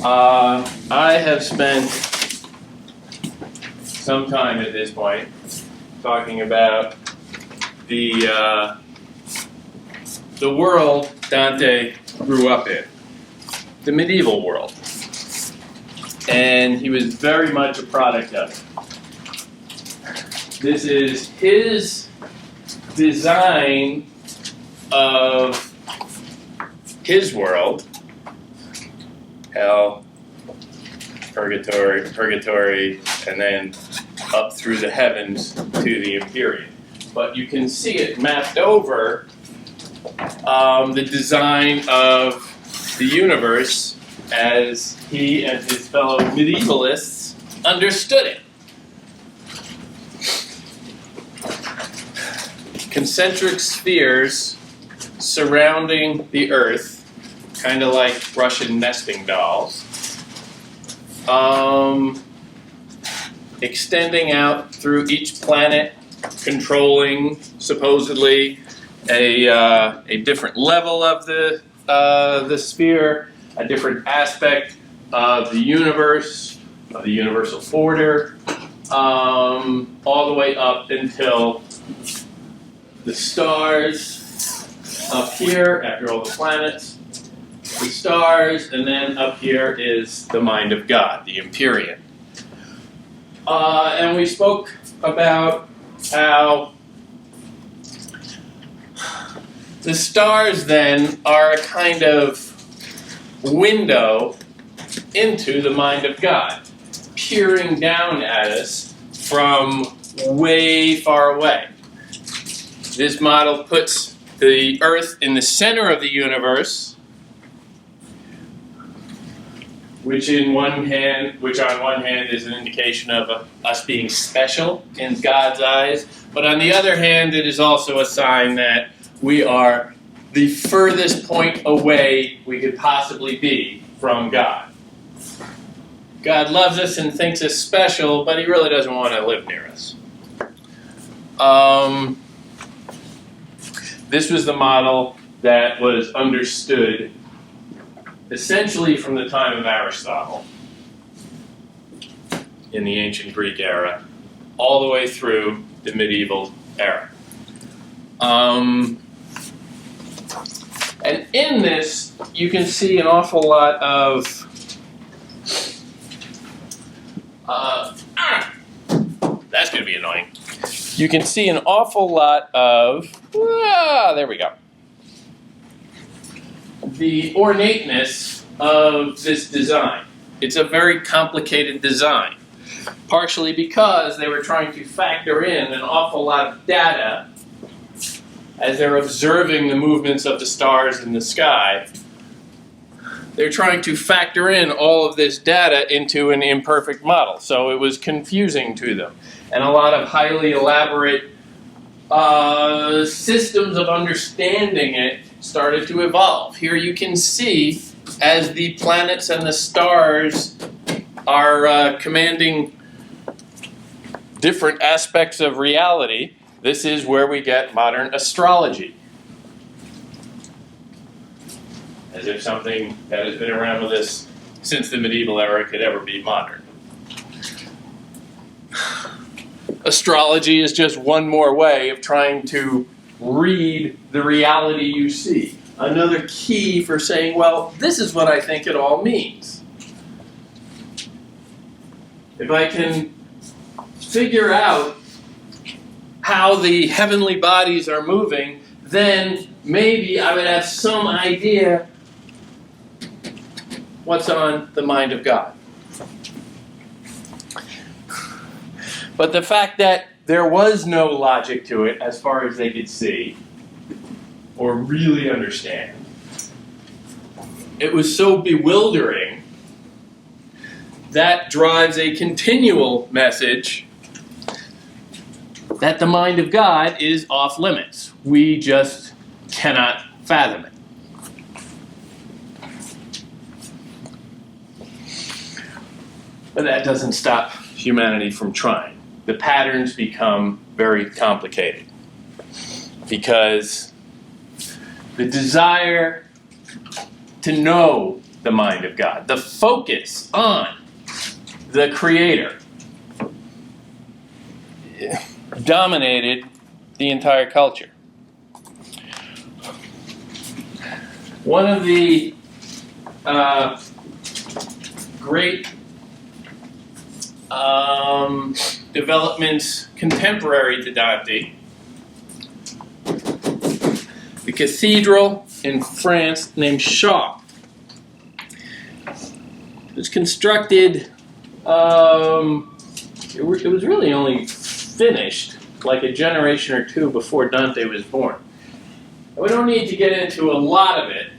I have spent some time at this point talking about the world Dante grew up in, the medieval world. And he was very much a product of it. This is his design of his world. Hell, purgatory, and then up through the heavens to the Empyrean. But you can see it mapped over the design of the universe as he and his fellow medievalists understood it. Concentric spheres surrounding the Earth, kind of like Russian nesting dolls, extending out through each planet, controlling supposedly a different level of the sphere, a different aspect of the universe, of the universal order, all the way up until the stars up here, after all the planets, the stars, and then up here is the mind of God, the Empyrean. And we spoke about how the stars then are a kind of window into the mind of God, peering down at us from way far away. This model puts the Earth in the center of the universe, which on one hand is an indication of us being special in God's eyes, but on the other hand, it is also a sign that we are the furthest point away we could possibly be from God. God loves us and thinks us special, but he really doesn't want to live near us. This was the model that was understood essentially from the time of Aristotle in the ancient Greek era, all the way through the medieval era. And in this, you can see an awful lot of that's going to be annoying. You can see an awful lot of, there we go. The ornateness of this design. It's a very complicated design, partially because they were trying to factor in an awful lot of data as they're observing the movements of the stars in the sky. They're trying to factor in all of this data into an imperfect model, so it was confusing to them. And a lot of highly elaborate systems of understanding it started to evolve. Here you can see, as the planets and the stars are commanding different aspects of reality, this is where we get modern astrology. As if something that has been around with us since the medieval era could ever be modern. Astrology is just one more way of trying to read the reality you see. Another key for saying, well, this is what I think it all means. If I can figure out how the heavenly bodies are moving, then maybe I would have some idea what's on the mind of God. But the fact that there was no logic to it as far as they could see or really understand, it was so bewildering that drives a continual message that the mind of God is off limits. We just cannot fathom it. But that doesn't stop humanity from trying. The patterns become very complicated because the desire to know the mind of God. The focus on the Creator dominated the entire culture. One of the great developments contemporary to Dante, the cathedral in France named Chima. It was constructed, it was really only finished like a generation or two before Dante was born. We don't need to get into a lot of it,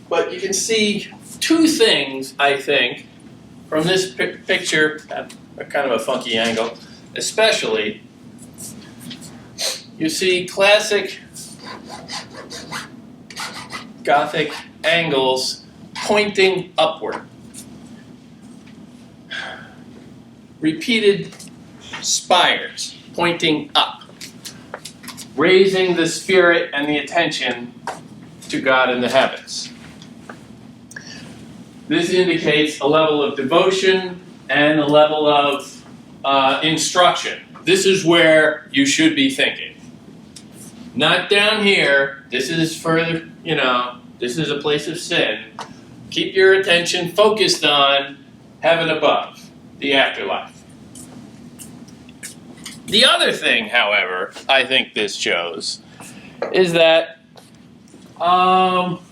but you can see two things, I think, from this picture at a kind of a funky angle, especially. You see classic Gothic angles pointing upward. Repeated spires pointing up, raising the spirit and the attention to God in the heavens. This indicates a level of devotion and a level of instruction. This is where you should be thinking. Not down here. This is for, this is a place of sin. Keep your attention focused on heaven above, the afterlife. The other thing, however, I think this shows is that, look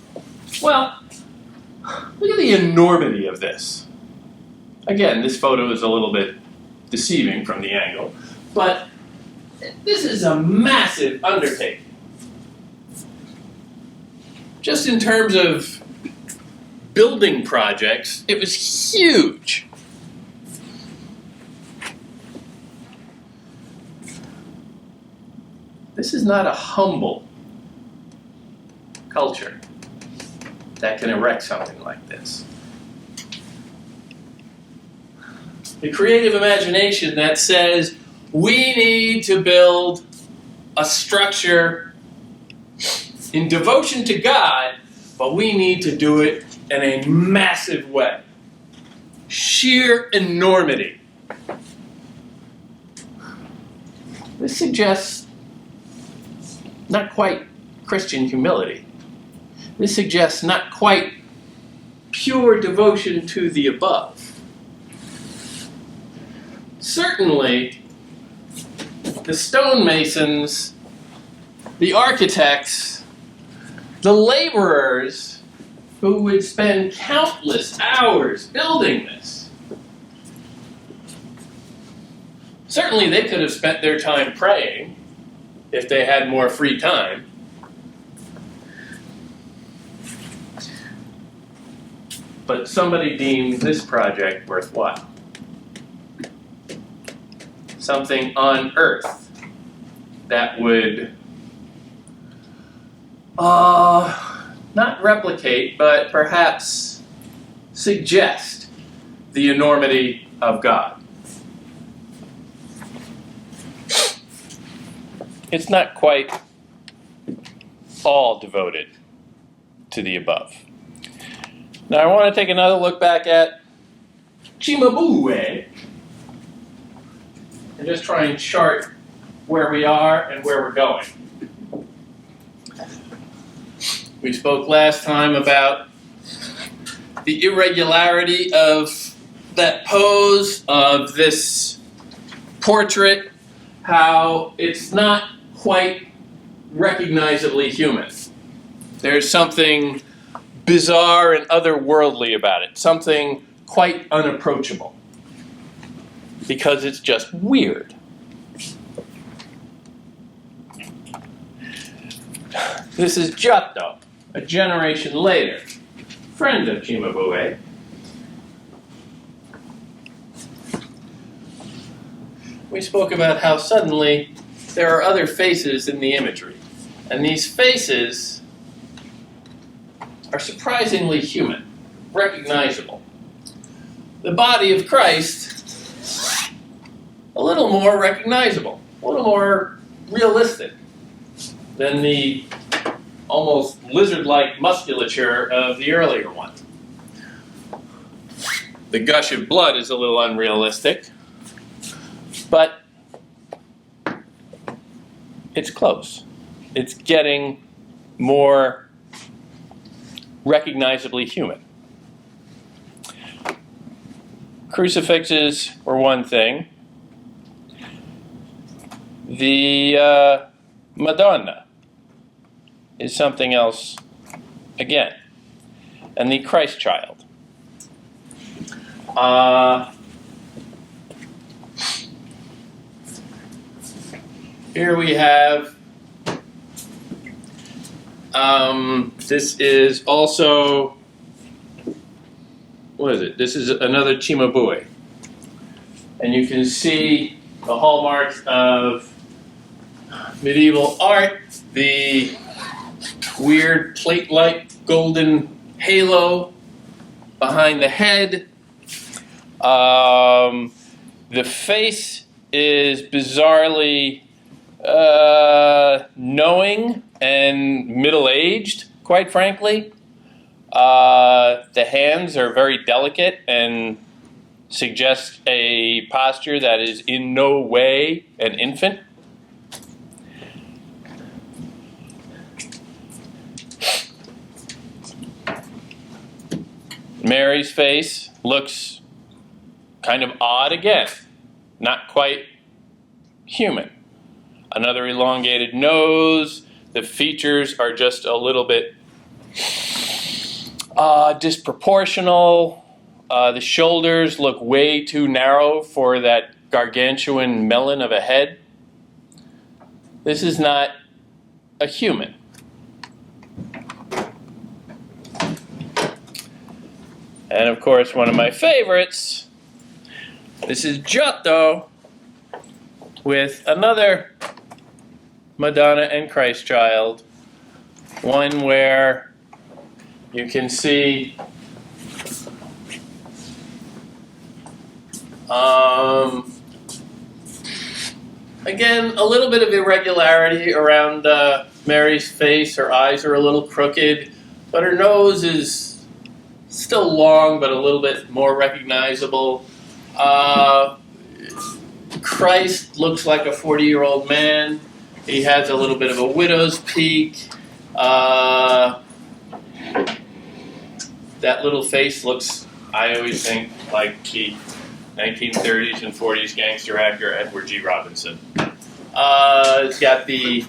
at the enormity of this. Again, this photo is a little bit deceiving from the angle, but this is a massive undertaking. Just in terms of building projects, it was huge. This is not a humble culture that can erect something like this. The creative imagination that says, we need to build a structure in devotion to God, but we need to do it in a massive way. Sheer enormity. This suggests not quite Christian humility. This suggests not quite pure devotion to the above. Certainly, the stonemasons, the architects, the laborers who would spend countless hours building this, certainly they could have spent their time praying if they had more free time. But somebody deemed this project worthwhile. Something on earth that would not replicate, but perhaps suggest the enormity of God. It's not quite all devoted to the above. Now I want to take another look back at Cimabue and just try and chart where we are and where we're going. We spoke last time about the irregularity of that pose of this portrait, how it's not quite recognizably human. There's something bizarre and otherworldly about it, something quite unapproachable, because it's just weird. This is Giotto, a generation later, friend of Cimabue. We spoke about how suddenly there are other faces in the imagery, and these faces are surprisingly human, recognizable. The body of Christ, a little more recognizable, a little more realistic than the almost lizard-like musculature of the earlier one. The gush of blood is a little unrealistic, but it's close. It's getting more recognizably human. Crucifixes were one thing. The Madonna is something else again. And the Christ child. Here we have, this is also, what is it? This is another Cimabue. And you can see the hallmarks of medieval art, the weird plate-like golden halo behind the head. The face is bizarrely knowing and middle-aged, quite frankly. The hands are very delicate and suggest a posture that is in no way an infant. Mary's face looks kind of odd again, not quite human. Another elongated nose. The features are just a little bit disproportional. The shoulders look way too narrow for that gargantuan melon of a head. This is not a human. And of course, one of my favorites, this is Giotto with another Madonna and Christ child. One where you can see again, a little bit of irregularity around Mary's face. Her eyes are a little crooked, but her nose is still long, but a little bit more recognizable. Christ looks like a 40-year-old man. He has a little bit of a widow's peak. That little face looks, I always think, like the 1930s and 40s gangster actor Edward G. Robinson. It's got the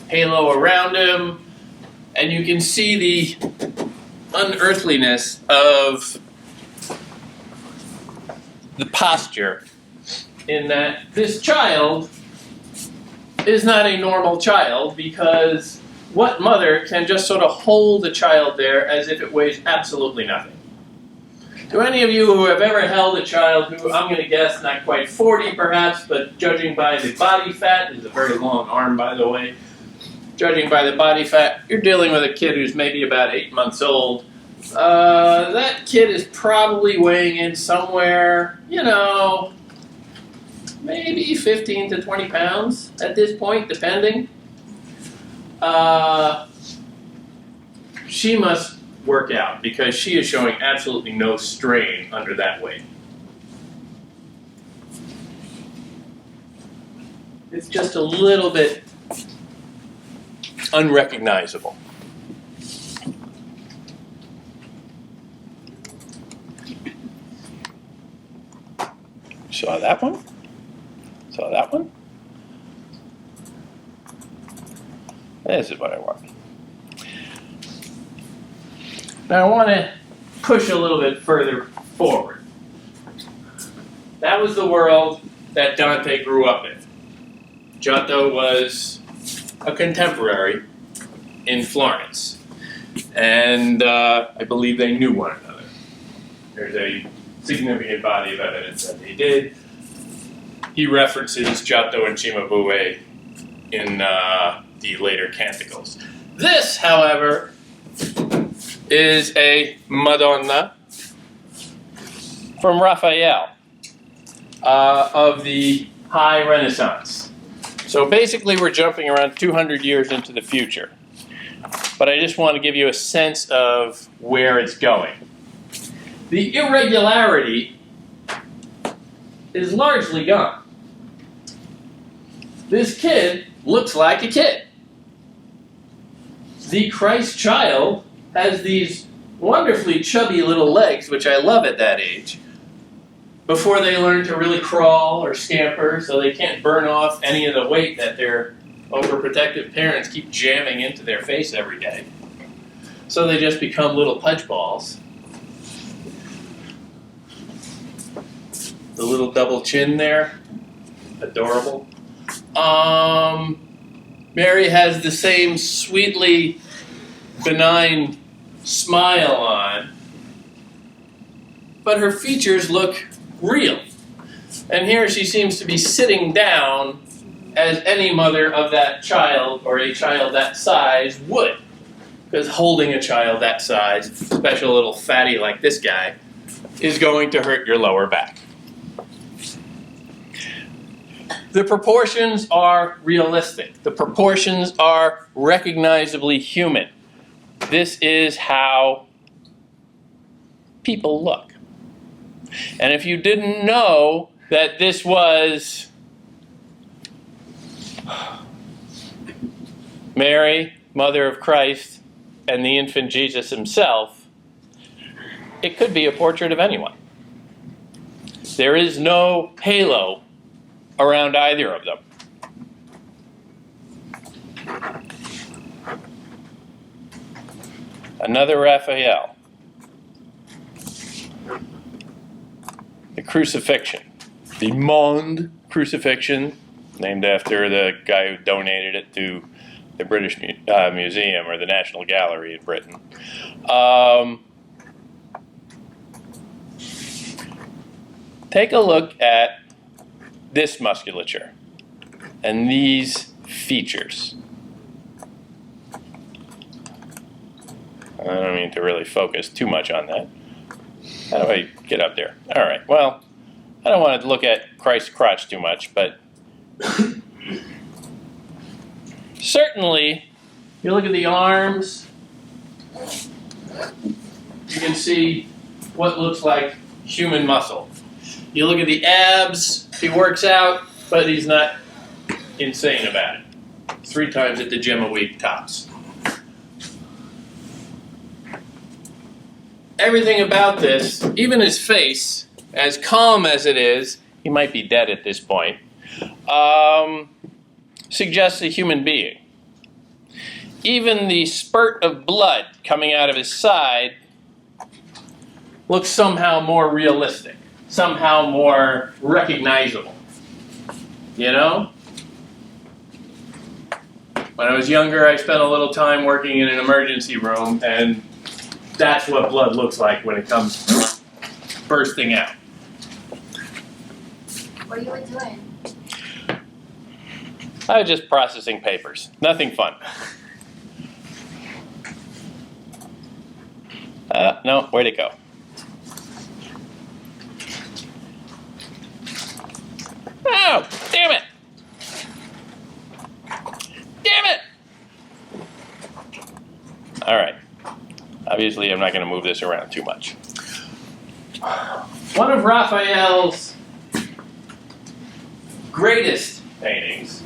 halo around him, and you can see the unearthliness of the posture in that this child is not a normal child, because what mother can just sort of hold the child there as if it weighs absolutely nothing? To any of you who have ever held a child who, I'm going to guess, not quite 40 perhaps, but judging by the body fat, this is a very long arm by the way, judging by the body fat, you're dealing with a kid who's maybe about 8 months old. That kid is probably weighing in somewhere, maybe 15 to 20 pounds at this point, depending. She must work out because she is showing absolutely no strain under that weight. It's just a little bit unrecognizable. Saw that one? Saw that one? This is what I want. Now I want to push a little bit further forward. That was the world that Dante grew up in. Giotto was a contemporary in Florence, and I believe they knew one another. There's a significant body of evidence that they did. He references Giotto and Cimabue in the later canticles. This, however, is a Madonna from Raphael of the High Renaissance. So basically we're jumping around 200 years into the future. But I just want to give you a sense of where it's going. the irregularity is largely gone. This kid looks like a kid. The Christ child has these wonderfully chubby little legs, which I love at that age, before they learn to really crawl or scamper, so they can't burn off any of the weight that their overprotective parents keep jamming into their face every day. So they just become little pudge balls. The little double chin there, adorable. Mary has the same sweetly benign smile on, but her features look real. And here she seems to be sitting down as any mother of that child or a child that size would. Because holding a child that size, especially a little fatty like this guy, is going to hurt your lower back. The proportions are realistic. The proportions are recognizably human. This is how people look. And if you didn't know that this was Mary, Mother of Christ, and the infant Jesus himself, it could be a portrait of anyone. There is no halo around either of them. Another Raphael. The Crucifixion. The Monde Crucifixion, named after the guy who donated it to the British Museum or the National Gallery in Britain. Take a look at this musculature and these features. I don't mean to really focus too much on that. How do I get up there? All right, well, I don't want to look at Christ's crotch too much, but certainly, you look at the arms, you can see what looks like human muscle. You look at the abs, he works out, but he's not insane about it. 3 times at the gym a week, tops. Everything about this, even his face, as calm as it is, he might be dead at this point, suggests a human being. Even the spurt of blood coming out of his side looks somehow more realistic, somehow more recognizable. You know? When I was younger, I spent a little time working in an emergency room, and that's what blood looks like when it comes bursting out. What you were doing? I was just processing papers. Nothing fun. No, where'd it go? Oh, damn it! Damn it! All right. Obviously, I'm not going to move this around too much. One of Raphael's greatest paintings,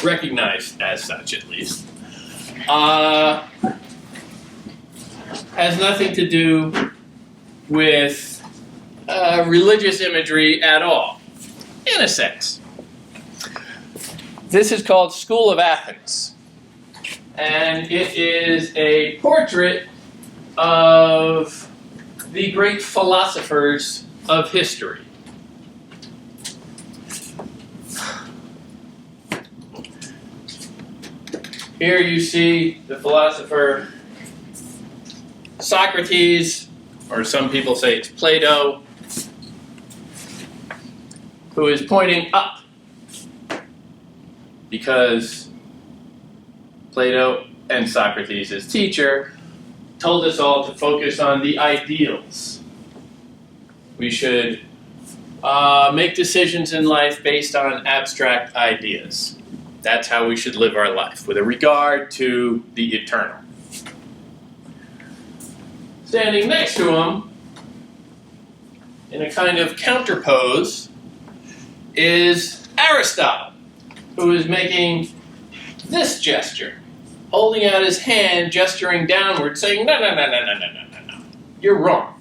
recognized as such at least, has nothing to do with religious imagery at all, in a sense. This is called School of Athens, and it is a portrait of the great philosophers of history. Here you see the philosopher Socrates, or some people say it's Plato, who is pointing up because Plato and Socrates, his teacher, told us all to focus on the ideals. We should make decisions in life based on abstract ideas. That's how we should live our life, with a regard to the eternal. Standing next to him, in a kind of counterpose, is Aristotle, who is making this gesture, holding out his hand, gesturing downward, saying, no, no, no, no, no, no, no, no, no. You're wrong.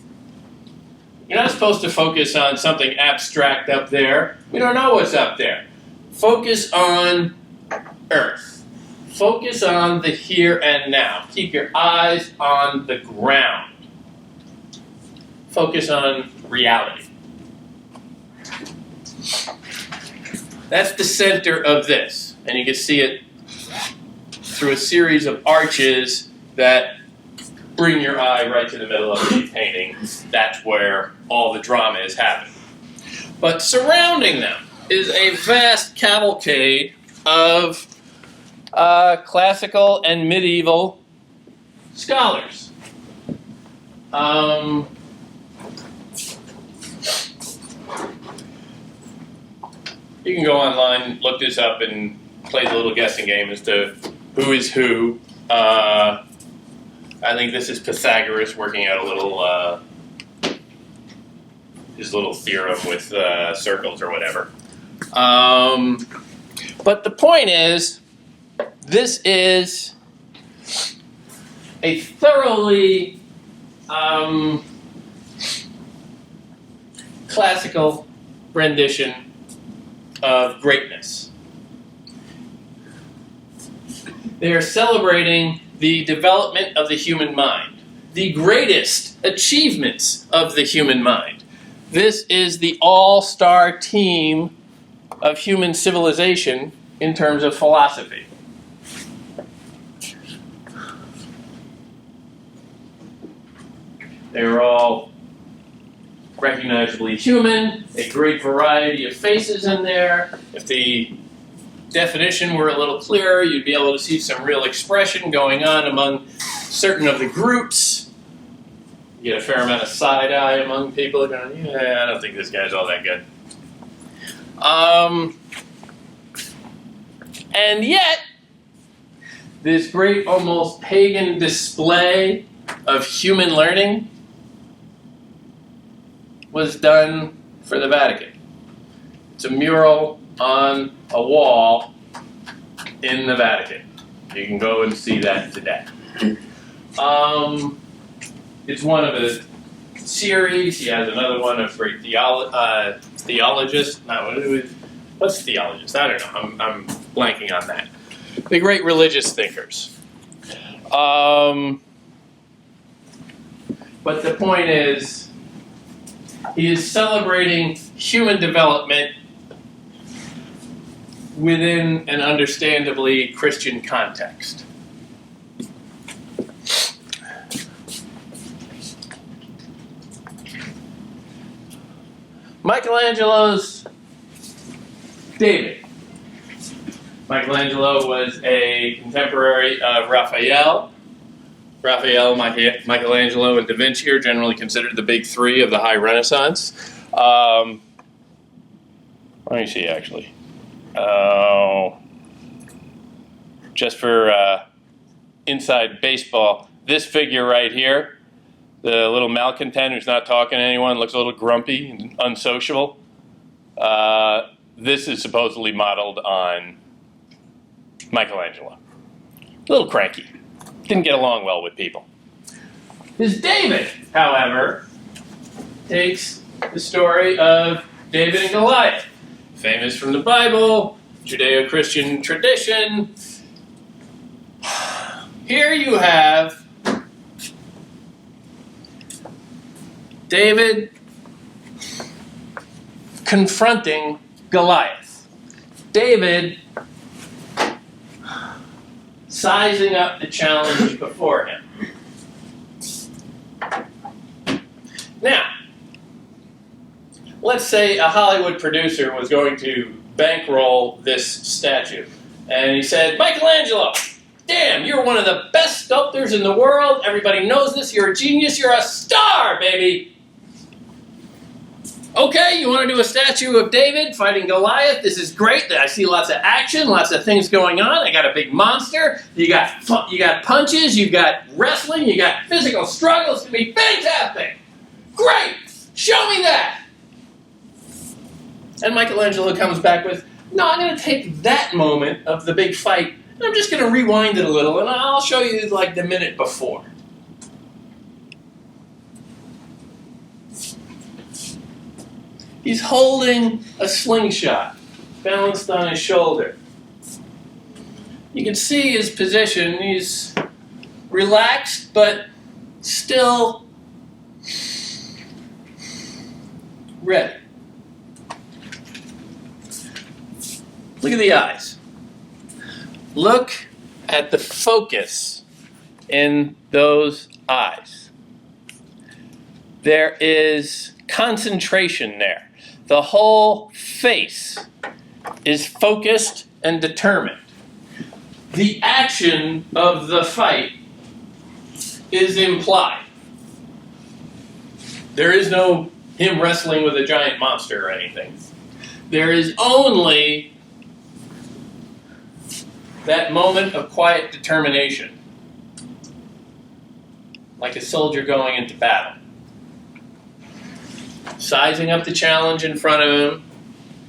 You're not supposed to focus on something abstract up there. We don't know what's up there. Focus on Earth. Focus on the here and now. Keep your eyes on the ground. Focus on reality. That's the center of this. And you can see it through a series of arches that bring your eye right to the middle of the painting. That's where all the drama is happening. But surrounding them is a vast cavalcade of classical and medieval scholars. You can go online, look this up, and play the little guessing game as to who is who. I think this is Pythagoras working out a little his little theorem with circles or whatever. But the point is, this is a thoroughly classical rendition of greatness. They are celebrating the development of the human mind, the greatest achievements of the human mind. This is the all-star team of human civilization in terms of philosophy. They're all recognizably human, a great variety of faces in there. If the definition were a little clearer, you'd be able to see some real expression going on among certain of the groups. You get a fair amount of side-eye among people going, yeah, I don't think this guy's all that good. And yet, this great, almost pagan display of human learning was done for the Vatican. It's a mural on a wall in the Vatican. You can go and see that today. It's one of a series. He has another one of great theologists. What's theologist? I don't know. I'm blanking on that. The great religious thinkers. But the point is, he is celebrating human development within an understandably Christian context. Michelangelo's David. Michelangelo was a contemporary of Raphael. Raphael, Michelangelo, and Da Vinci are generally considered the big three of the High Renaissance. Let me see, actually. Just for inside baseball, this figure right here, the little malcontent who's not talking to anyone, looks a little grumpy and unsociable. This is supposedly modeled on Michelangelo. A little cranky. Didn't get along well with people. His David, however, takes the story of David and Goliath, famous from the Bible, Judeo-Christian tradition. Here you have David confronting Goliath. David sizing up the challenge before him. Now, let's say a Hollywood producer was going to bankroll this statue. And he said, Michelangelo, damn, you're one of the best sculptors in the world. Everybody knows this. You're a genius. You're a star, baby. Okay, you want to do a statue of David fighting Goliath? This is great. I see lots of action, lots of things going on. I got a big monster. You got punches, you got wrestling, you got physical struggle. It's going to be fantastic. Great. Show me that. And Michelangelo comes back with, no, I'm going to take that moment of the big fight, and I'm just going to rewind it a little, and I'll show you like the minute before. He's holding a slingshot, balanced on his shoulder. You can see his position. He's relaxed, but still ready. Look at the eyes. Look at the focus in those eyes. There is concentration there. The whole face is focused and determined. The action of the fight is implied. There is no him wrestling with a giant monster or anything. There is only that moment of quiet determination, like a soldier going into battle. Sizing up the challenge in front of him,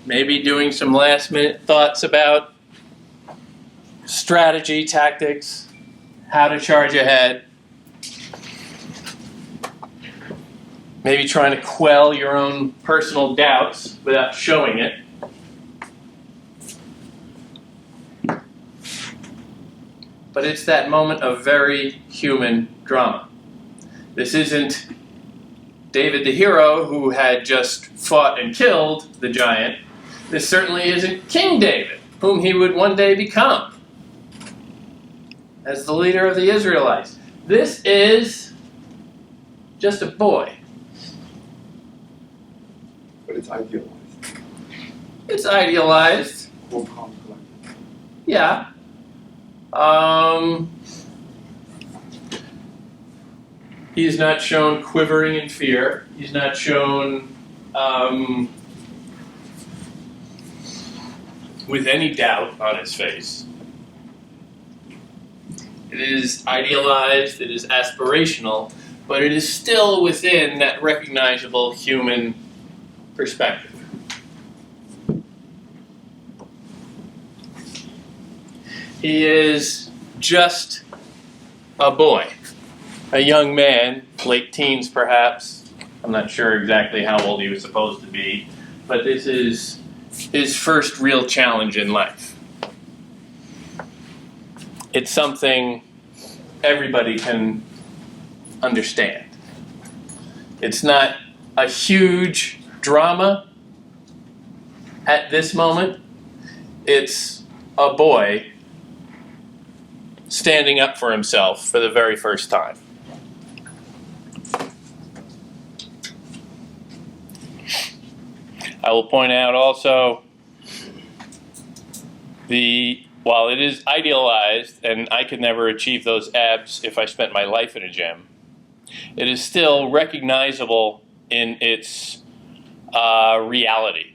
maybe doing some last-minute thoughts about strategy, tactics, how to charge ahead. Maybe trying to quell your own personal doubts without showing it. But it's that moment of very human drama. This isn't David the hero who had just fought and killed the giant. This certainly isn't King David, whom he would one day become as the leader of the Israelites. This is just a boy. But it's idealized. It's idealized. Yeah. He's not shown quivering in fear. He's not shown with any doubt on his face. It is idealized, it is aspirational, but it is still within that recognizable human perspective. He is just a boy, a young man, late teens perhaps. I'm not sure exactly how old he was supposed to be, but this is his first real challenge in life. It's something everybody can understand. It's not a huge drama at this moment. It's a boy standing up for himself for the very first time. I will point out also while it is idealized, and I could never achieve those abs if I spent my life in a gym, it is still recognizable in its reality.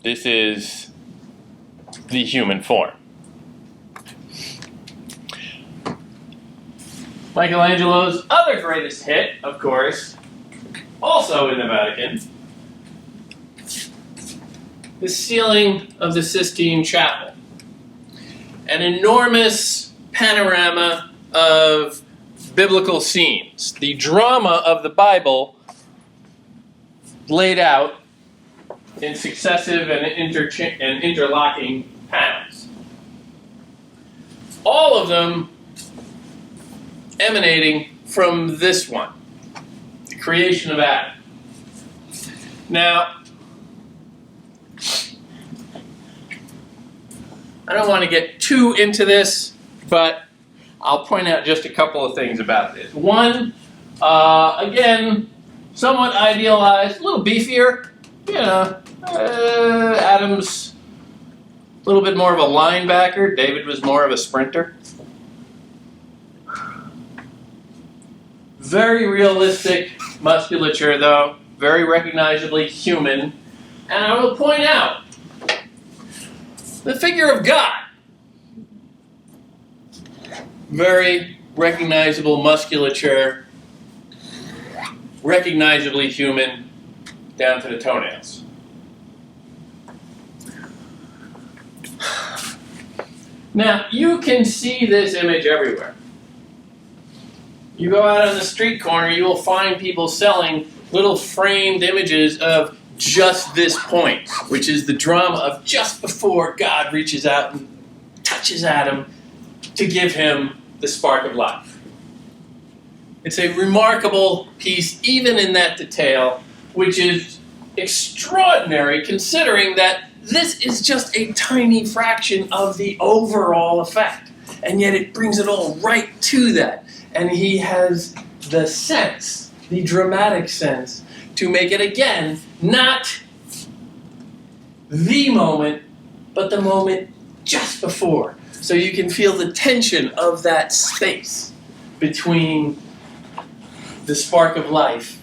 This is the human form. Michelangelo's other greatest hit, of course, also in the Vatican, the ceiling of the Sistine Chapel. An enormous panorama of biblical scenes. The drama of the Bible laid out in successive and interlocking panels. All of them emanating from this one, the creation of Adam. Now, I don't want to get too into this, but I'll point out just a couple of things about this. One, again, somewhat idealized, a little beefier. You know, Adam's a little bit more of a linebacker. David was more of a sprinter. Very realistic musculature, though. very recognizably human. And I will point out the figure of God. Very recognizable musculature, recognizably human down to the toenails. Now, you can see this image everywhere. You go out on the street corner, you will find people selling little framed images of just this point, which is the drama of just before God reaches out and touches Adam to give him the spark of life. It's a remarkable piece, even in that detail, which is extraordinary considering that this is just a tiny fraction of the overall effect. And yet it brings it all right to that. And he has the sense, the dramatic sense, to make it again, not the moment, but the moment just before. So you can feel the tension of that space between the spark of life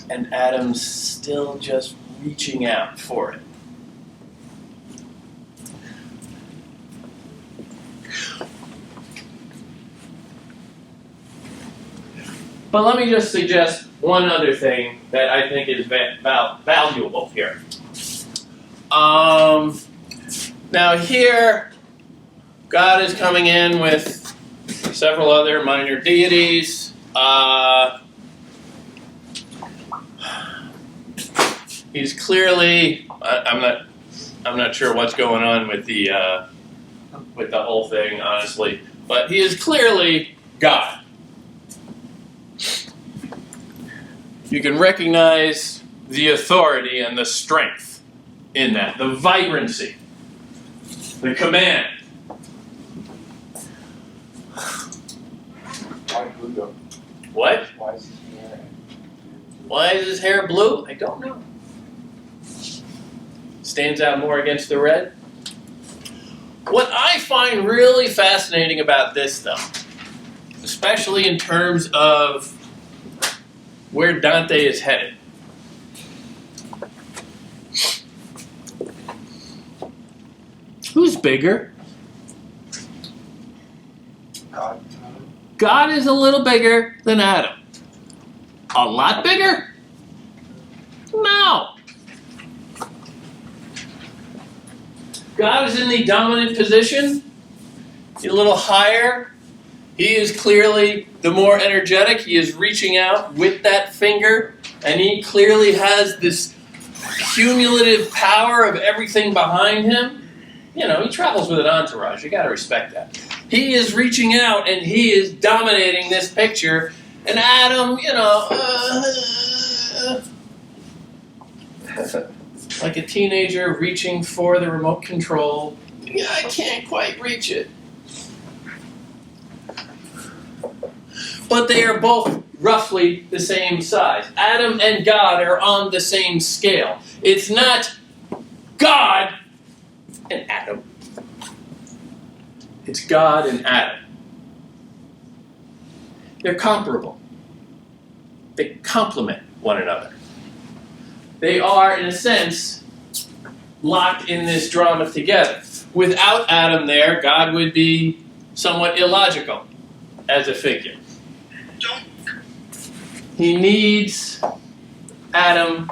and Adam's still just reaching out for it. But let me just suggest one other thing that I think is valuable here. Now here, God is coming in with several other minor deities. He's clearly, I'm not sure what's going on with the whole thing, honestly, but he is clearly God. You can recognize the authority and the strength in that, the vibrancy, the command. Why blue though? What? Why is his hair? Why is his hair blue? I don't know. Stands out more against the red. What I find really fascinating about this, though, especially in terms of where Dante is headed, who's bigger? God. God is a little bigger than Adam. A lot bigger? No. God is in the dominant position. He's a little higher. He is clearly the more energetic. He is reaching out with that finger, and he clearly has this cumulative power of everything behind him. You know, he travels with an entourage. You got to respect that. He is reaching out, and he is dominating this picture. And Adam, you know, like a teenager reaching for the remote control. Yeah, I can't quite reach it. But they are both roughly the same size. Adam and God are on the same scale. It's not God and Adam. It's God and Adam. They're comparable. They complement one another. They are, in a sense, locked in this drama together. Without Adam there, God would be somewhat illogical as a figure. He needs Adam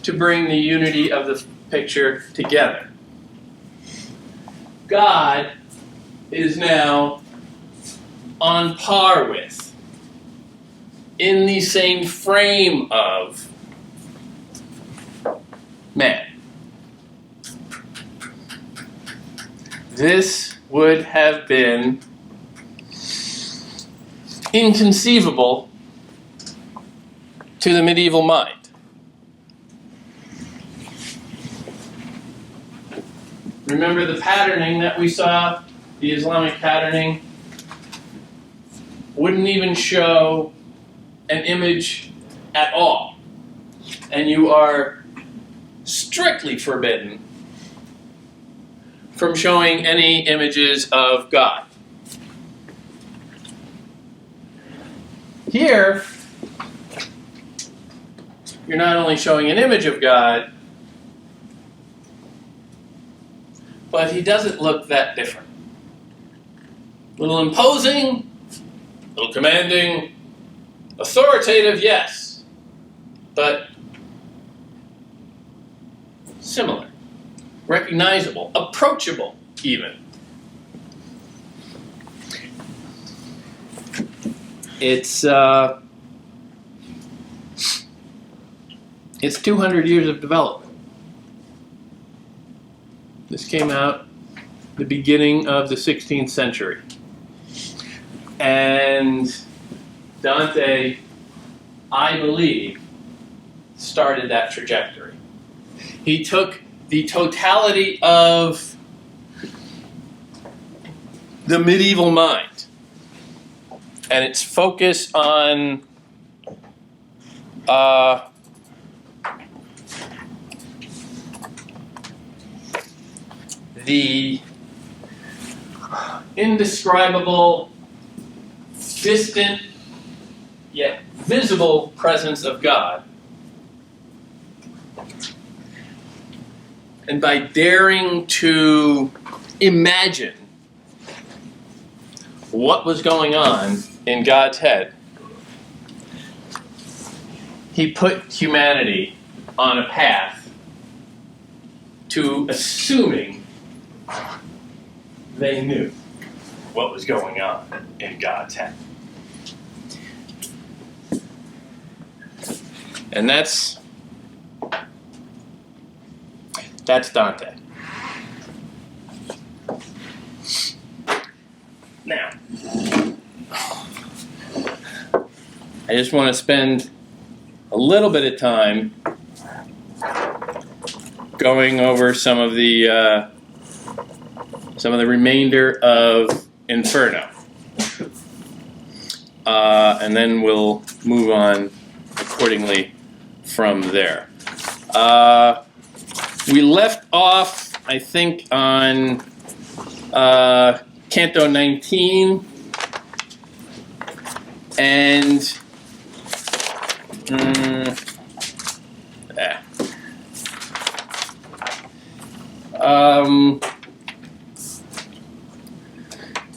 to bring the unity of the picture together. God is now on par with, in the same frame of, man. This would have been inconceivable to the medieval mind. Remember the patterning that we saw, the Islamic patterning, wouldn't even show an image at all. And you are strictly forbidden from showing any images of God. Here, you're not only showing an image of God, but he doesn't look that different. A little imposing, a little commanding, authoritative, yes, but similar, recognizable, approachable even. It's 200 years of development. This came out the beginning of the 16th century. And Dante, I believe, started that trajectory. He took the totality of the medieval mind and its focus on the indescribable, distant, yet visible presence of God. And by daring to imagine what was going on in God's head, he put humanity on a path to assuming they knew what was going on in God's head. And that's Dante. Now, I just want to spend a little bit of time going over some of the remainder of Inferno, and then we'll move on accordingly from there. We left off, I think, on Canto 19, and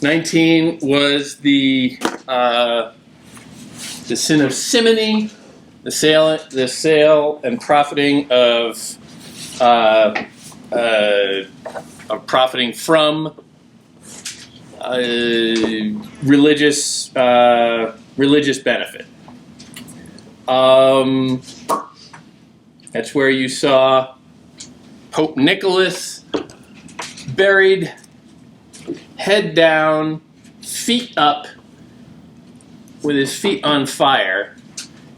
19 was the sin of simony, the sale and profiting of profiting from religious benefit. That's where you saw Pope Nicholas buried, head down, feet up, with his feet on fire,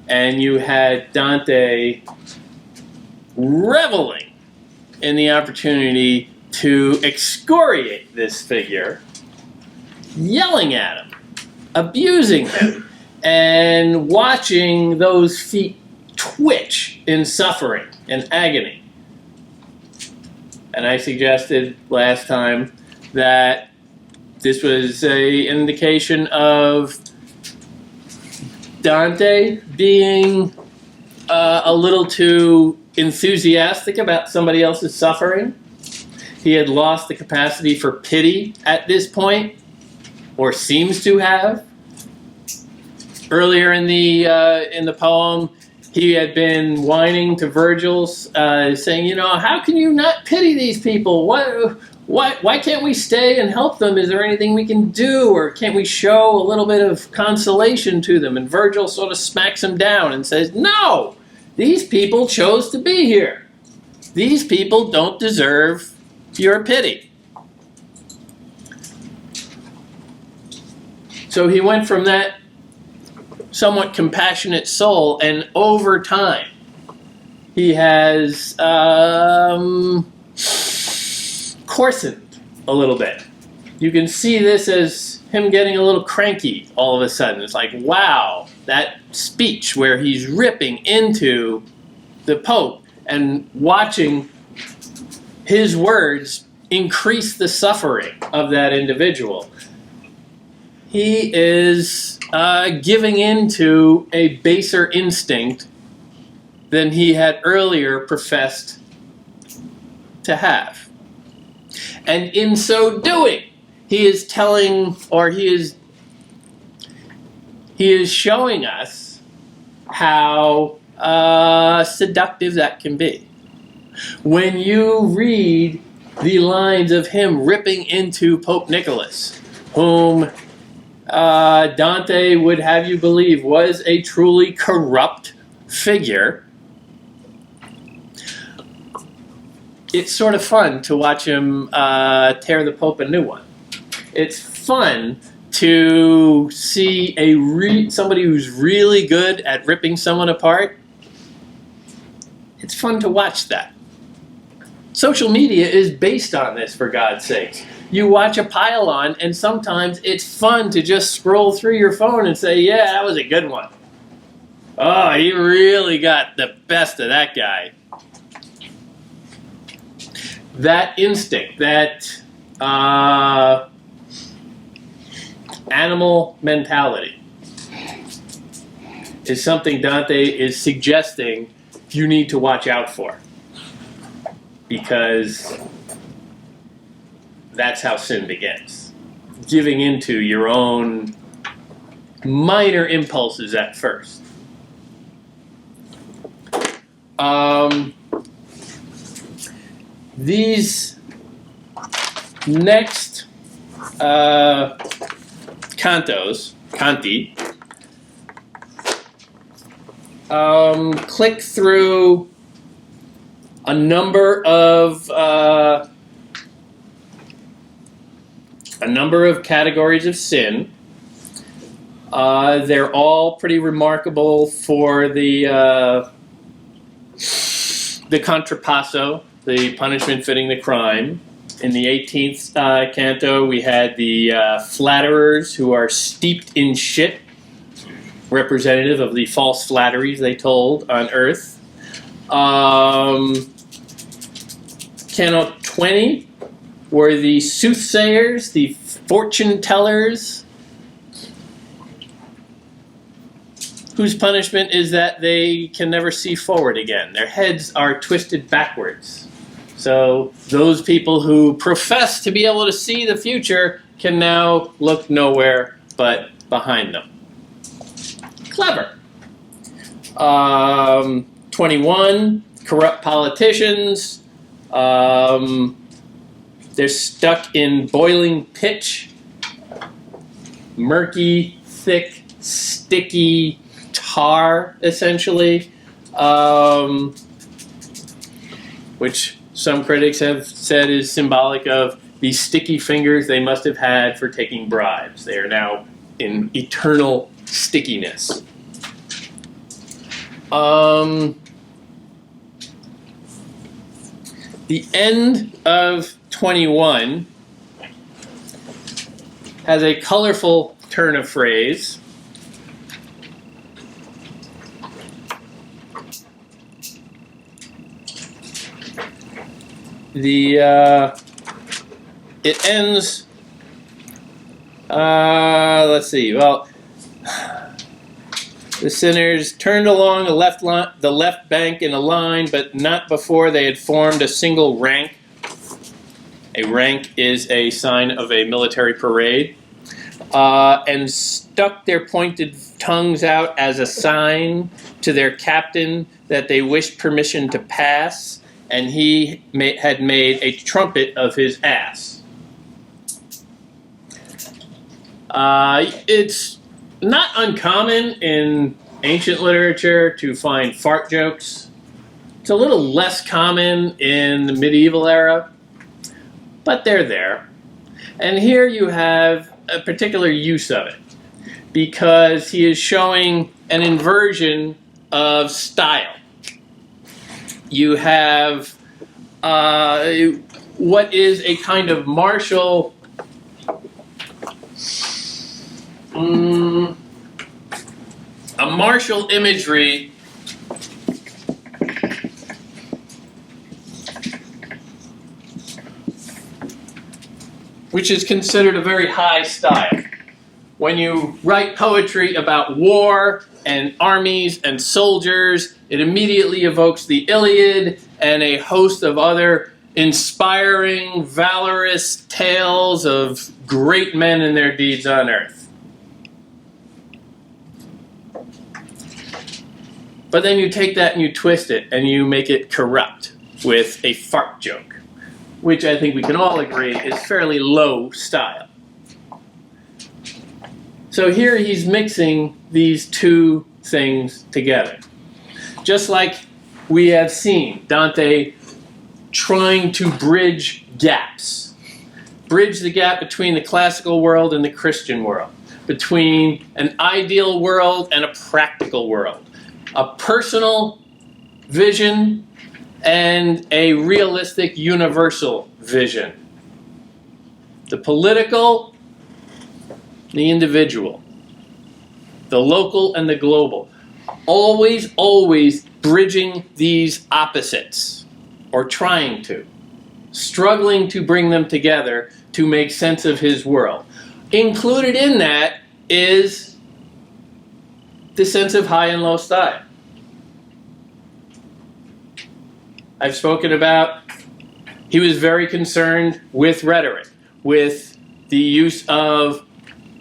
and you had Dante reveling in the opportunity to excoriate this figure, yelling at him, abusing him, and watching those feet twitch in suffering and agony. And I suggested last time that this was an indication of Dante being a little too enthusiastic about somebody else's suffering. He had lost the capacity for pity at this point, or seems to have. Earlier in the poem, he had been whining to Virgil, saying, you know, how can you not pity these people? Why can't we stay and help them? Is there anything we can do? Or can't we show a little bit of consolation to them? And Virgil sort of smacks him down and says, no, these people chose to be here. These people don't deserve your pity. So he went from that somewhat compassionate soul, and over time, he has coarsened a little bit. You can see this as him getting a little cranky all of a sudden. It's like, wow, that speech where he's ripping into the Pope and watching his words increase the suffering of that individual. He is giving in to a baser instinct than he had earlier professed to have. And in so doing, he is telling, or he is showing us how seductive that can be. When you read the lines of him ripping into Pope Nicholas, whom Dante would have you believe was a truly corrupt figure, it's sort of fun to watch him tear the Pope a new one. It's fun to see somebody who's really good at ripping someone apart. It's fun to watch that. Social media is based on this, for God's sake. You watch a pile-on, and sometimes it's fun to just scroll through your phone and say, yeah, that was a good one. Oh, he really got the best of that guy. That instinct, that animal mentality is something Dante is suggesting you need to watch out for, because that's how sin begins. Giving into your own minor impulses at first. These next canti, click through a number of categories of sin. They're all pretty remarkable for the contrapasso, the punishment fitting the crime. In the 18th canto, we had the flatterers who are steeped in shit, representative of the false flatteries they told on earth. Canto 20 were the soothsayers, the fortune tellers, whose punishment is that they can never see forward again. Their heads are twisted backwards. So those people who profess to be able to see the future can now look nowhere but behind them. Clever. 21, corrupt politicians. They're stuck in boiling pitch. Murky, thick, sticky tar, essentially. Which some critics have said is symbolic of the sticky fingers they must have had for taking bribes. They are now in eternal stickiness. The end of 21 has a colorful turn of phrase. It ends, let's see, well, the sinners turned along the left bank in a line, but not before they had formed a single rank. A rank is a sign of a military parade. And stuck their pointed tongues out as a sign to their captain that they wished permission to pass, and he had made a trumpet of his ass. It's not uncommon in ancient literature to find fart jokes. It's a little less common in the medieval era, but they're there. And here you have a particular use of it, because he is showing an inversion of style. You have what is a kind of martial imagery which is considered a very high style. When you write poetry about war and armies and soldiers. It immediately evokes the Iliad and a host of other inspiring, valorous tales of great men and their deeds on earth. But then you take that and you twist it and you make it corrupt with a fart joke, which I think we can all agree is fairly low style. So here he's mixing these two things together. Just like we have seen Dante trying to bridge gaps. Bridge the gap between the classical world and the Christian world. Between an ideal world and a practical world. A personal vision and a realistic universal vision. The political, the individual. The local and the global. Always, always bridging these opposites. Or trying to. Struggling to bring them together to make sense of his world. Included in that is the sense of high and low style. I've spoken about, he was very concerned with rhetoric, with the use of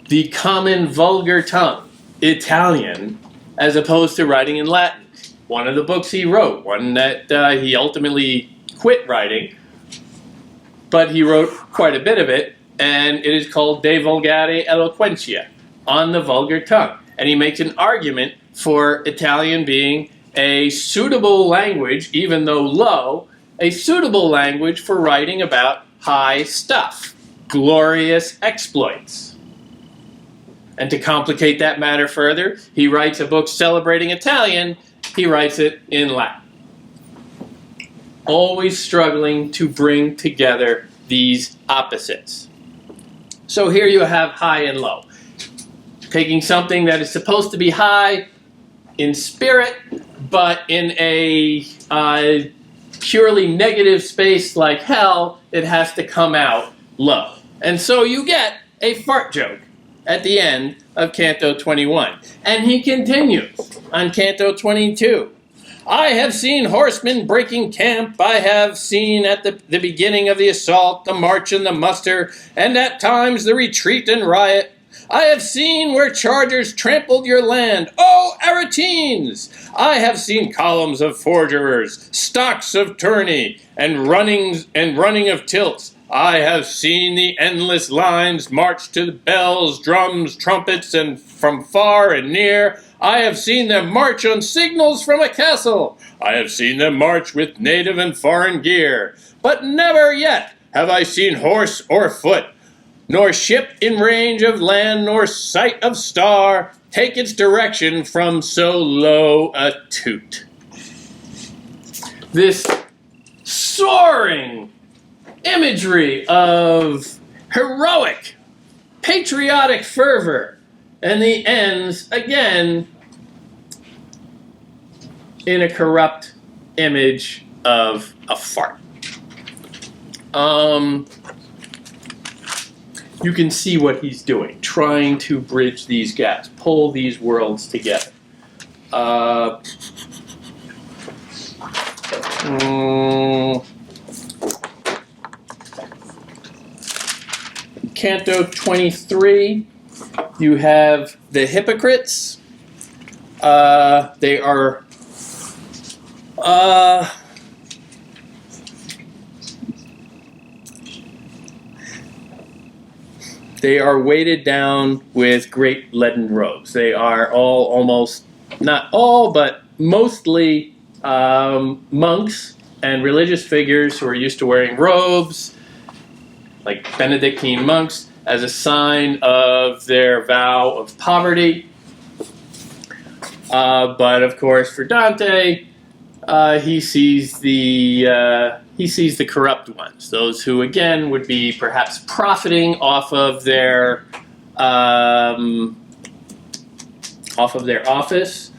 the common vulgar tongue, Italian, as opposed to writing in Latin. One of the books he wrote, one that he ultimately quit writing, but he wrote quite a bit of it, and it is called De Vulgare Eloquentia, on the vulgar tongue. And he makes an argument for Italian being a suitable language, even though low, a suitable language for writing about high stuff, glorious exploits. And to complicate that matter further, he writes a book celebrating Italian, he writes it in Latin. Always struggling to bring together these opposites. So here you have high and low. Taking something that is supposed to be high in spirit, but in a purely negative space like hell, it has to come out low. And so you get a fart joke at the end of Canto 21. And he continues on Canto 22. I have seen horsemen breaking camp. I have seen at the beginning of the assault, the march and the muster, and at times the retreat and riot. I have seen where chargers trampled your land. Oh, Aretines! I have seen columns of forgerers, stocks of tourney, and running of tilts. I have seen the endless lines march to the bells, drums, trumpets, and from far and near. I have seen them march on signals from a castle. I have seen them march with native and foreign gear. But never yet have I seen horse or foot, nor ship in range of land, nor sight of star, take its direction from so low a toot. This soaring imagery of heroic, patriotic fervor, and the ends, again, in a corrupt image of a fart. You can see what he's doing, trying to bridge these gaps, pull these worlds together. Canto 23, you have the Hypocrites. They are weighted down with great leaden robes. They are all almost, not all, but mostly monks and religious figures who are used to wearing robes, like Benedictine monks, as a sign of their vow of poverty. But of course, for Dante, he sees the corrupt ones, those who again would be perhaps profiting off of their office.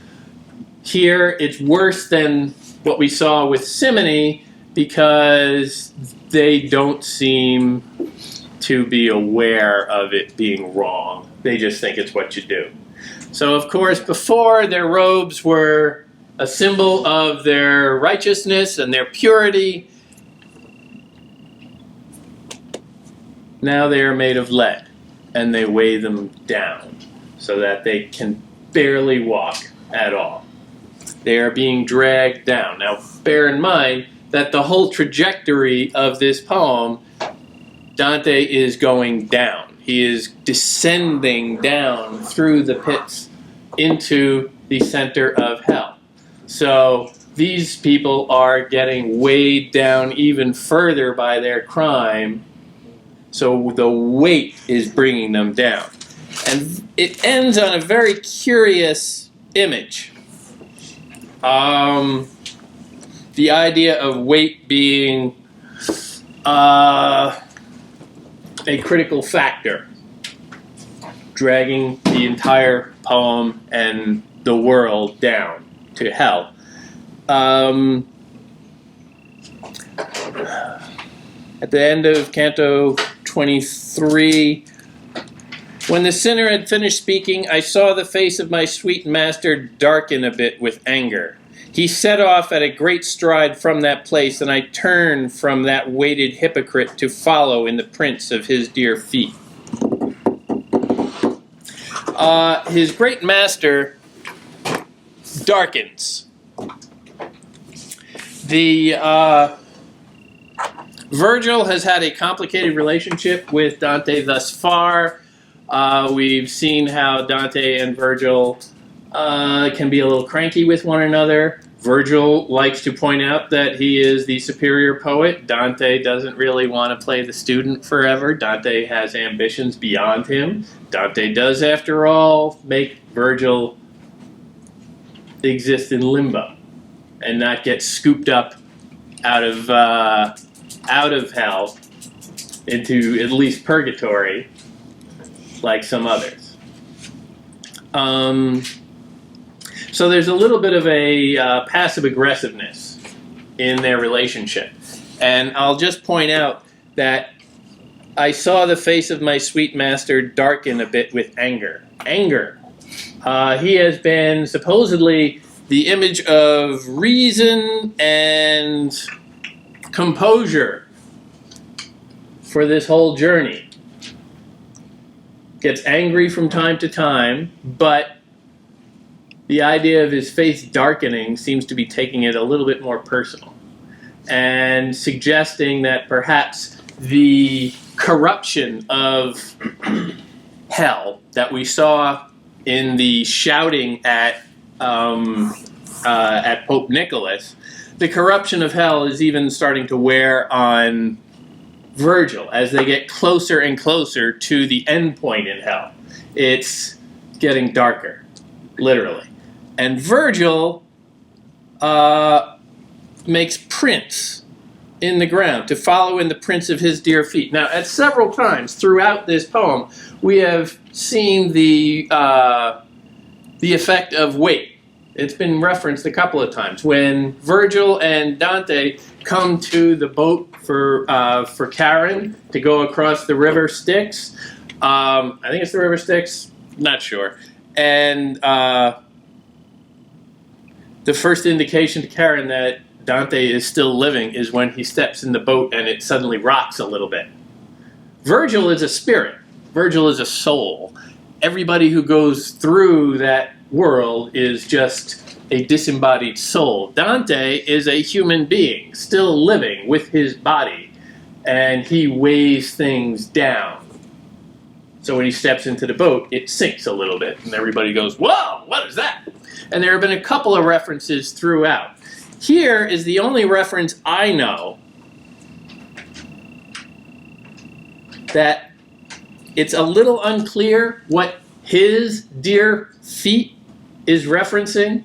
Here, it's worse than what we saw with Simony because they don't seem to be aware of it being wrong. They just think it's what you do. So, of course, before their robes were a symbol of their righteousness and their purity, now they are made of lead, and they weigh them down so that they can barely walk at all. They are being dragged down. Now, bear in mind that the whole trajectory of this poem, Dante is going down. He is descending down through the pits into the center of hell. So these people are getting weighed down even further by their crime. So the weight is bringing them down. And it ends on a very curious image. The idea of weight being a critical factor, dragging the entire poem and the world down to hell. At the end of Canto 23, when the sinner had finished speaking, I saw the face of my sweet master darken a bit with anger. He set off at a great stride from that place, and I turned from that weighted hypocrite to follow in the prints of his dear feet. His great master darkens. Virgil has had a complicated relationship with Dante thus far. We've seen how Dante and Virgil can be a little cranky with one another. Virgil likes to point out that he is the superior poet. Dante doesn't really want to play the student forever. Dante has ambitions beyond him. Dante does, after all, make Virgil exist in limbo and not get scooped up out of hell into at least purgatory like some others. So there's a little bit of a passive aggressiveness in their relationship. And I'll just point out that I saw the face of my sweet master darken a bit with anger. Anger. He has been supposedly the image of reason and composure for this whole journey. Gets angry from time to time, but the idea of his face darkening seems to be taking it a little bit more personal and suggesting that perhaps the corruption of hell that we saw in the shouting at Pope Nicholas, the corruption of hell is even starting to wear on Virgil as they get closer and closer to the end point in hell. It's getting darker, literally. And Virgil makes prints in the ground to follow in the prints of his dear feet. Now, at several times throughout this poem, we have seen the effect of weight. It's been referenced a couple of times. When Virgil and Dante come to the boat for Charon to go across the river Styx, I think it's the river Styx, not sure, and the first indication to Charon that Dante is still living is when he steps in the boat and it suddenly rocks a little bit. Virgil is a spirit. Virgil is a soul. Everybody who goes through that world is just a disembodied soul. Dante is a human being, still living with his body, and he weighs things down. So when he steps into the boat, it sinks a little bit, and everybody goes, "Whoa, what is that?" And there have been a couple of references throughout. Here is the only reference I know that it's a little unclear what his dear feet is referencing,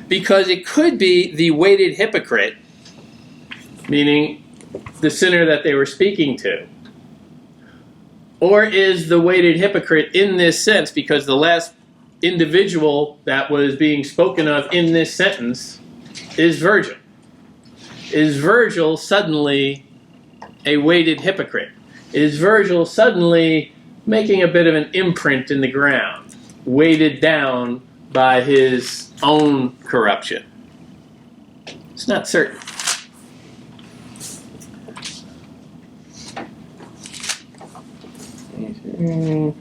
because it could be the weighted hypocrite, meaning the sinner that they were speaking to. Or is the weighted hypocrite in this sense, because the last individual that was being spoken of in this sentence is Virgil. Is Virgil suddenly a weighted hypocrite? Is Virgil suddenly making a bit of an imprint in the ground, weighted down by his own corruption. It's not certain. Mm.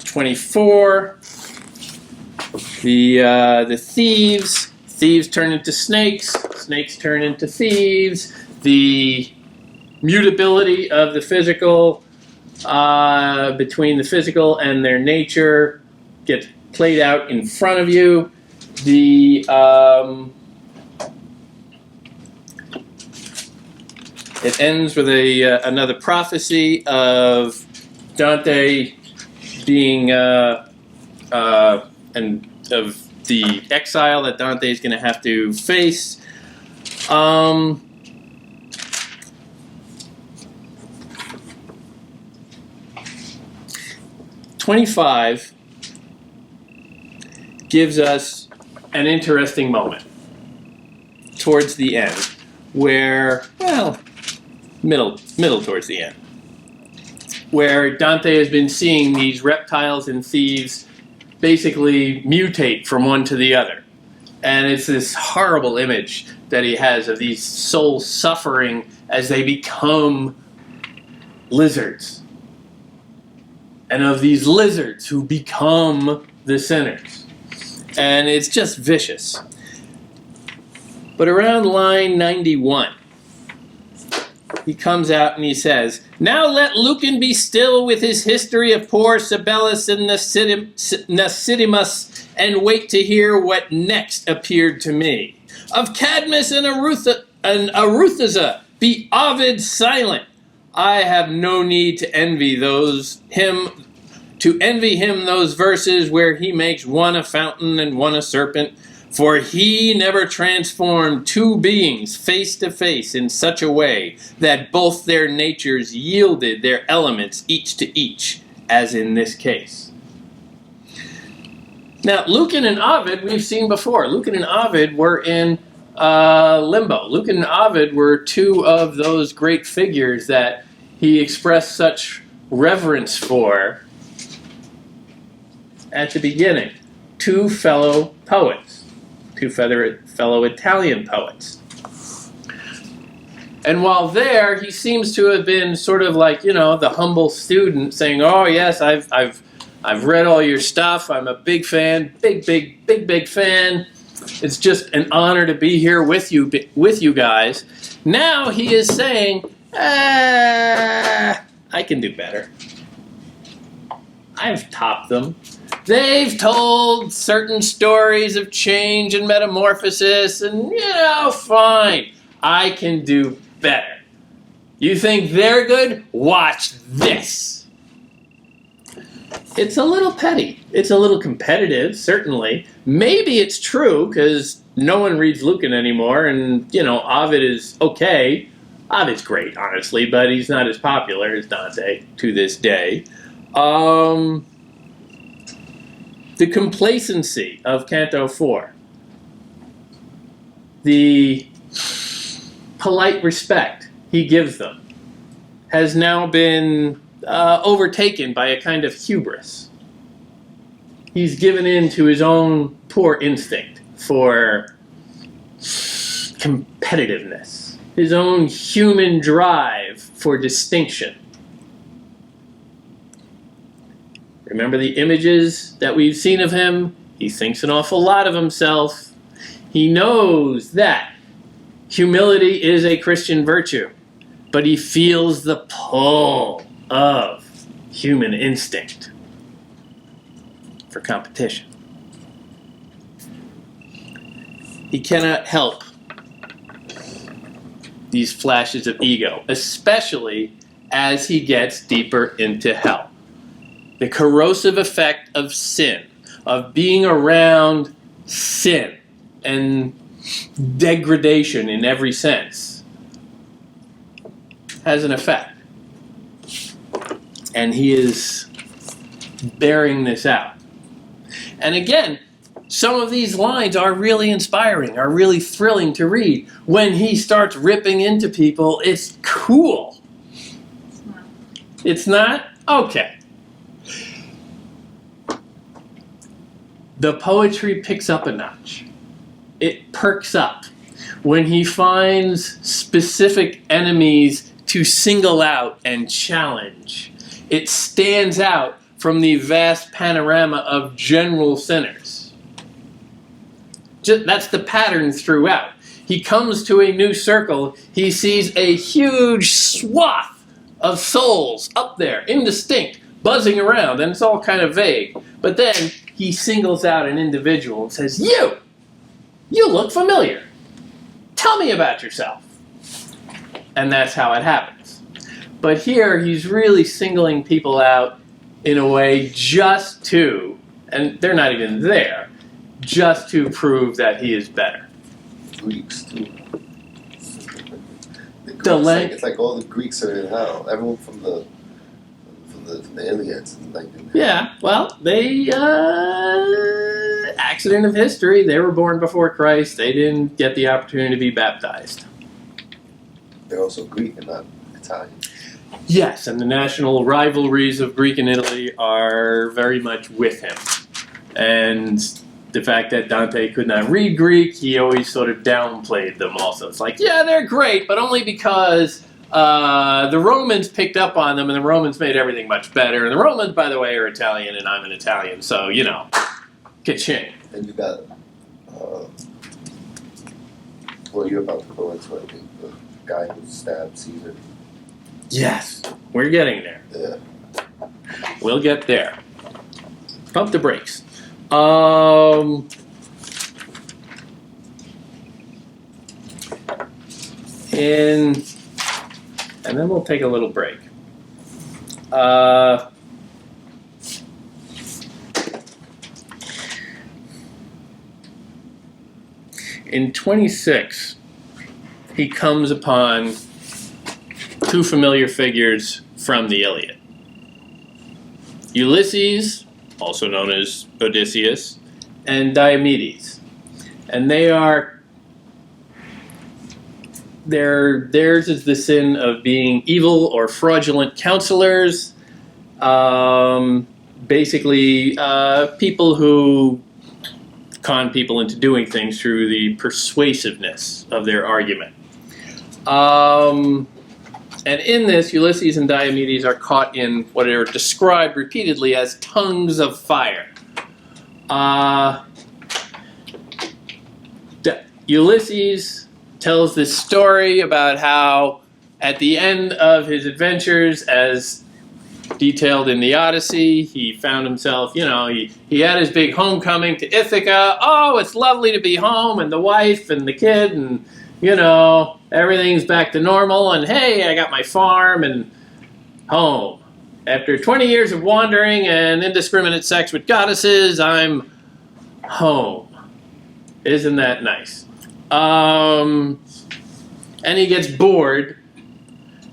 24. The thieves turn into snakes. Snakes turn into thieves. The mutability of the physical between the physical and their nature gets played out in front of you. It ends with another prophecy of Dante being and of the exile that Dante is going to have to face. 25 gives us an interesting moment towards the end, where, well, middle towards the end, where Dante has been seeing these reptiles and thieves basically mutate from one to the other. And it's this horrible image that he has of these souls suffering as they become lizards. And of these lizards who become the sinners. And it's just vicious. But around line 91, he comes out and he says, "Now let Lucan be still with his history of poor Sabellus and Nasidimus, and wait to hear what next appeared to me. Of Cadmus and Aruthasa, be Ovid silent. I have no need to envy him those verses where he makes one a fountain and one a serpent. For he never transformed two beings face to face in such a way that both their natures yielded their elements each to each, as in this case." Now, Lucan and Ovid we've seen before. Lucan and Ovid were in limbo. Lucan and Ovid were two of those great figures that he expressed such reverence for at the beginning. Two fellow poets. Two fellow Italian poets. And while there, he seems to have been sort of like, the humble student saying, "Oh yes, I've read all your stuff. I'm a big fan, big fan. It's just an honor to be here with you guys." Now he is saying, "I can do better. I've topped them. They've told certain stories of change and metamorphosis, and, fine. I can do better. You think they're good? Watch this." It's a little petty. It's a little competitive, certainly. Maybe it's true, because no one reads Lucan anymore, and, Ovid is okay. Ovid's great, honestly, but he's not as popular as Dante to this day. The complacency of Canto 4, the polite respect he gives them, has now been overtaken by a kind of hubris. He's given in to his own poor instinct for competitiveness, his own human drive for distinction. Remember the images that we've seen of him? He thinks an awful lot of himself. He knows that humility is a Christian virtue, but he feels the pull of human instinct for competition. He cannot help these flashes of ego, especially as he gets deeper into hell. The corrosive effect of sin, of being around sin and degradation in every sense, has an effect. And he is bearing this out. And again, some of these lines are really inspiring, are really thrilling to read. When he starts ripping into people, it's cool. It's not? Okay. The poetry picks up a notch. It perks up when he finds specific enemies to single out and challenge. It stands out from the vast panorama of general sinners. That's the pattern throughout. He comes to a new circle, he sees a huge swath of souls up there, indistinct, buzzing around, and it's all kind of vague. But then he singles out an individual and says, You look familiar. Tell me about yourself. And that's how it happens. But here he's really singling people out in a way just to, and they're not even there, just to prove that he is better. Greeks too. It's like all the Greeks are in hell. Everyone from the Iliads. Yeah, well, they accident of history. They were born before Christ. They didn't get the opportunity to be baptized. They're also Greek and not Italian. Yes, and the national rivalries of Greek and Italy are very much with him. And the fact that Dante could not read Greek, he always sort of downplayed them also. It's like, yeah, they're great, but only because the Romans picked up on them, and the Romans made everything much better. And the Romans, by the way, are Italian, and I'm an Italian, so, ka-ching. And you got, well, you're about to go into, I think, the guy who stabbed Caesar. Yes, we're getting there. Yeah. We'll get there. Pump the brakes. And then we'll take a little break. In 26, he comes upon two familiar figures from the Iliad. Ulysses, also known as Odysseus, and Diomedes. And theirs is the sin of being evil or fraudulent counselors. Basically, people who con people into doing things through the persuasiveness of their argument. And in this, Ulysses and Diomedes are caught in what are described repeatedly as tongues of fire. Ulysses tells this story about how at the end of his adventures, as detailed in the Odyssey, he found himself, he had his big homecoming to Ithaca. Oh, it's lovely to be home, and the wife and the kid, and, everything's back to normal, and hey, I got my farm and home. After 20 years of wandering and indiscriminate sex with goddesses, I'm home. Isn't that nice? And he gets bored,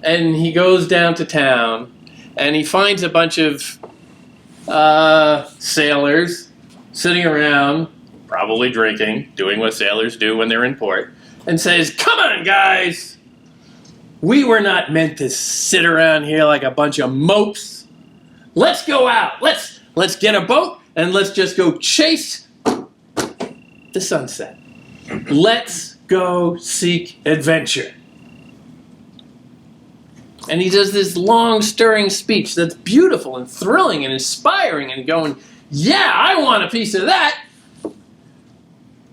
and he goes down to town, and he finds a bunch of sailors sitting around, probably drinking, doing what sailors do when they're in port, and says, "Come on, guys! We were not meant to sit around here like a bunch of mopes. Let's go out. Let's get a boat, and let's just go chase the sunset. Let's go seek adventure." And he does this long, stirring speech that's beautiful and thrilling and inspiring and going, yeah, I want a piece of that.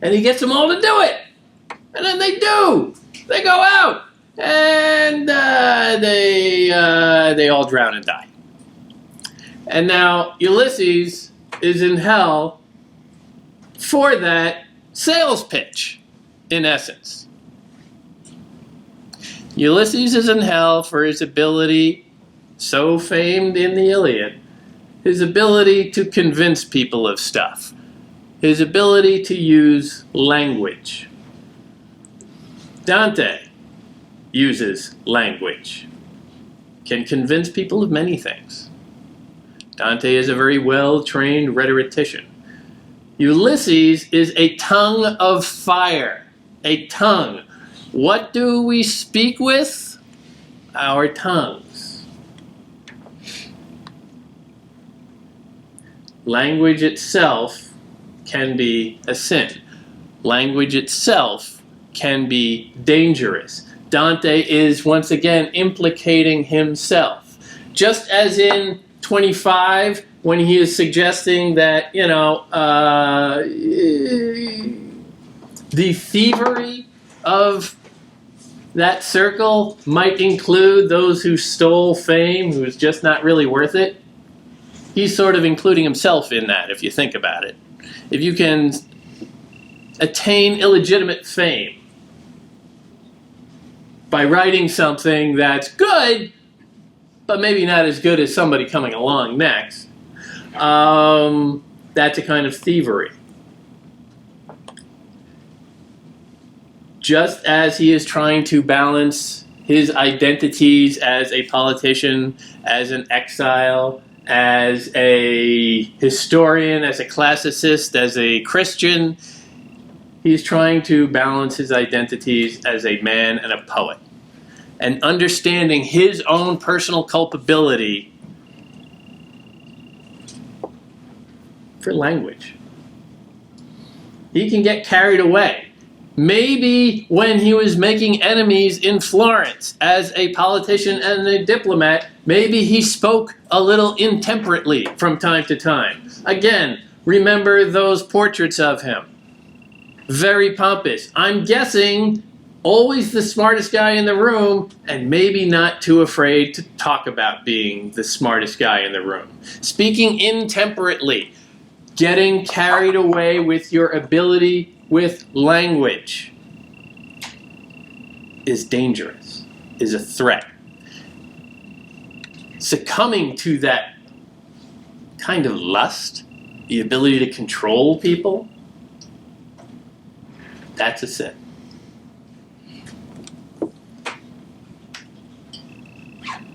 And he gets them all to do it. And then they do. They go out. And they all drown and die. And now Ulysses is in hell for that sales pitch, in essence. Ulysses is in hell for his ability, so famed in the Iliad, his ability to convince people of stuff, his ability to use language. Dante uses language, can convince people of many things. Dante is a very well-trained rhetorician. Ulysses is a tongue of fire, a tongue. What do we speak with? Our tongues. language itself can be a sin. Language itself can be dangerous. Dante is once again implicating himself. Just as in 25, when he is suggesting that, the thievery of that circle might include those who stole fame, who's just not really worth it. He's sort of including himself in that, if you think about it. If you can attain illegitimate fame by writing something that's good, but maybe not as good as somebody coming along next, that's a kind of thievery. Just as he is trying to balance his identities as a politician, as an exile, as a historian, as a classicist, as a Christian, he's trying to balance his identities as a man and a poet. And understanding his own personal culpability for language. He can get carried away. Maybe when he was making enemies in Florence as a politician and a diplomat, maybe he spoke a little intemperately from time to time. Again, remember those portraits of him. Very pompous. I'm guessing always the smartest guy in the room, and maybe not too afraid to talk about being the smartest guy in the room. Speaking intemperately, getting carried away with your ability with language is dangerous, is a threat. Succumbing to that kind of lust, the ability to control people, that's a sin.